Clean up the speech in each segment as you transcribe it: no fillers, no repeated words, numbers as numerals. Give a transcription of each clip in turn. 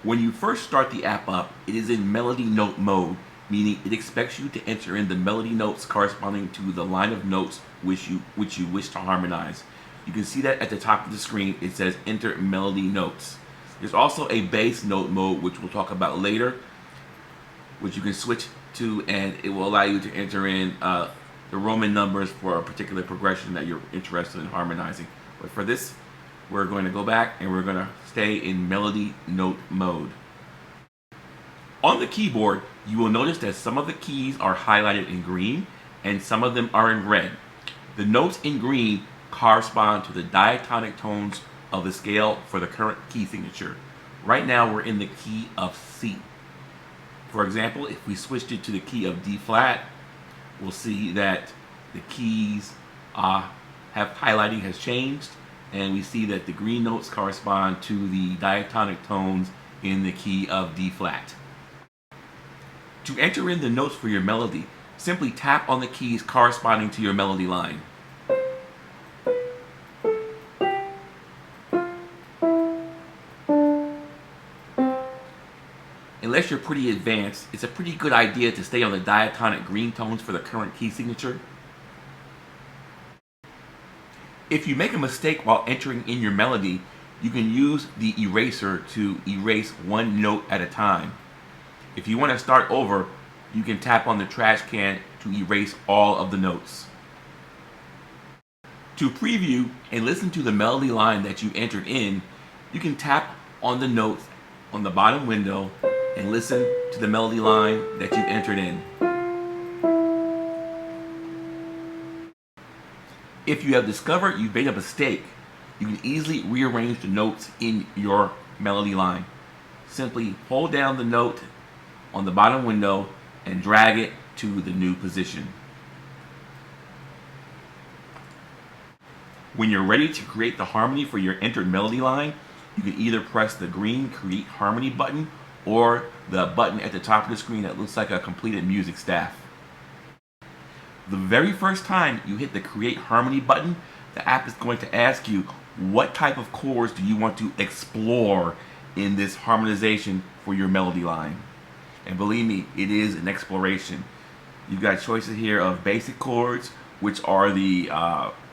When you first start the app up, it is in melody note mode, meaning it expects you to enter in the melody notes corresponding to the line of notes which you wish to harmonize. You can see that at the top of the screen. It says enter melody notes. There's also a bass note mode, which we'll talk about later, which you can switch to, and it will allow you to enter in the Roman numbers for a particular progression that you're interested in harmonizing. But for this, we're going to go back and we're going to stay in melody note mode. On the keyboard, you will notice that some of the keys are highlighted in green and some of them are in red. The notes in green correspond to the diatonic tones of the scale for the current key signature. Right now we're in the key of C. For example, if we switched it to the key of D flat, we'll see that the keys highlighting has changed, and we see that the green notes correspond to the diatonic tones in the key of D flat. To enter in the notes for your melody, simply tap on the keys corresponding to your melody line. Unless you're pretty advanced, it's a pretty good idea to stay on the diatonic green tones for the current key signature. If you make a mistake while entering in your melody, you can use the eraser to erase one note at a time. If you want to start over, you can tap on the trash can to erase all of the notes. To preview and listen to the melody line that you entered in, you can tap on the notes on the bottom window and listen to the melody line that you entered in. If you have discovered you've made a mistake, you can easily rearrange the notes in your melody line. Simply hold down the note on the bottom window and drag it to the new position. When you're ready to create the harmony for your entered melody line, you can either press the green Create Harmony button or the button at the top of the screen that looks like a completed music staff. The very first time you hit the Create Harmony button, the app is going to ask you what type of chords do you want to explore in this harmonization for your melody line. And believe me, it is an exploration. You've got choices here of basic chords, which are the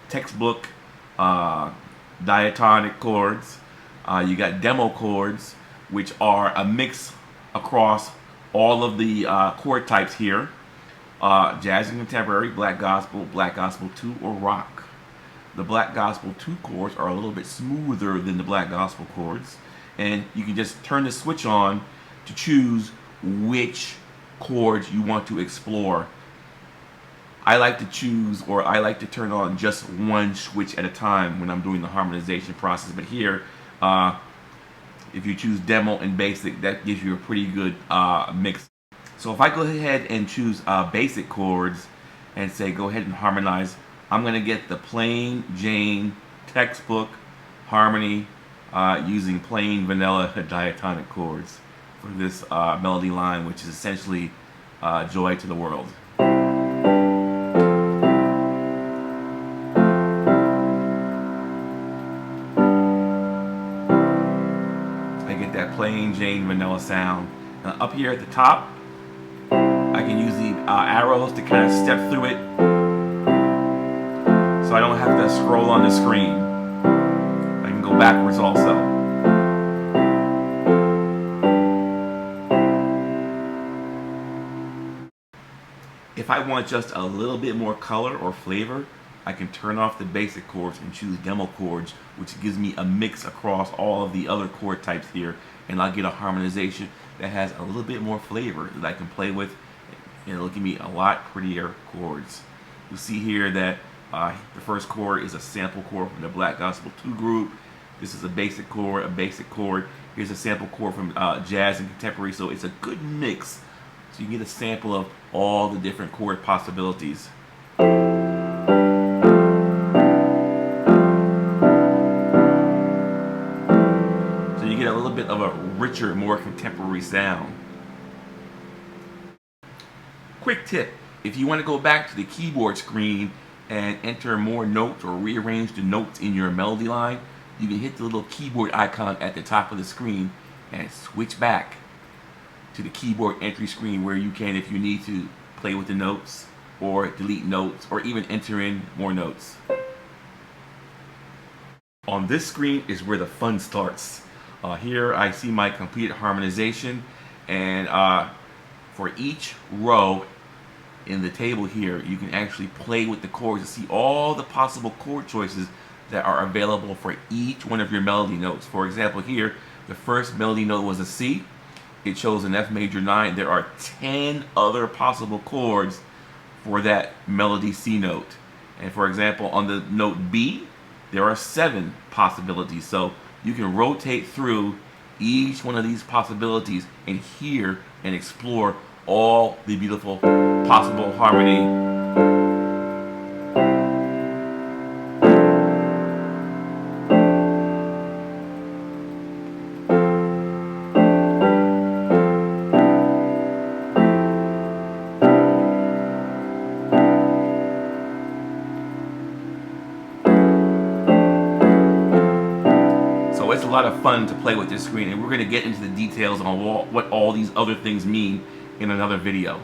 textbook diatonic chords. You got demo chords, which are a mix across all of the chord types here. Jazz and contemporary, black gospel 2, or rock. The black gospel 2 chords are a little bit smoother than the black gospel chords, and you can just turn the switch on to choose which chords you want to explore. I like to choose, or I like to turn on just one switch at a time when I'm doing the harmonization process. But here, if you choose demo and basic, that gives you a pretty good mix. So if I go ahead and choose basic chords and say go ahead and harmonize, I'm going to get the plain Jane textbook harmony using plain vanilla diatonic chords for this melody line, which is essentially Joy to the World. I get that plain Jane vanilla sound. Now up here at the top, I can use the arrows to kind of step through it so I don't have to scroll on the screen. I can go backwards also. If I want just a little bit more color or flavor, I can turn off the basic chords and choose demo chords, which gives me a mix across all of the other chord types here, and I'll get a harmonization that has a little bit more flavor that I can play with, and it'll give me a lot prettier chords. You'll see here that the first chord is a sample chord from the Black Gospel 2 group. This is a basic chord, Here's a sample chord from jazz and contemporary, so it's a good mix. So you get a sample of all the different chord possibilities. So you get a little bit of a richer, more contemporary sound. Quick tip, if you want to go back to the keyboard screen and enter more notes or rearrange the notes in your melody line, you can hit the little keyboard icon at the top of the screen and switch back to the keyboard entry screen where you can, if you need to, play with the notes or delete notes or even enter in more notes. On this screen is where the fun starts. Here I see my completed harmonization, and for each row in the table here, you can actually play with the chords to see all the possible chord choices that are available for each one of your melody notes. For example, here, the first melody note was a C. It chose an F major 9. There are 10 other possible chords for that melody C note. And for example, on the note B, there are 7 possibilities. So you can rotate through each one of these possibilities and hear and explore all the beautiful possible harmony. So it's a lot of fun to play with this screen, and we're going to get into the details on what all these other things mean in another video.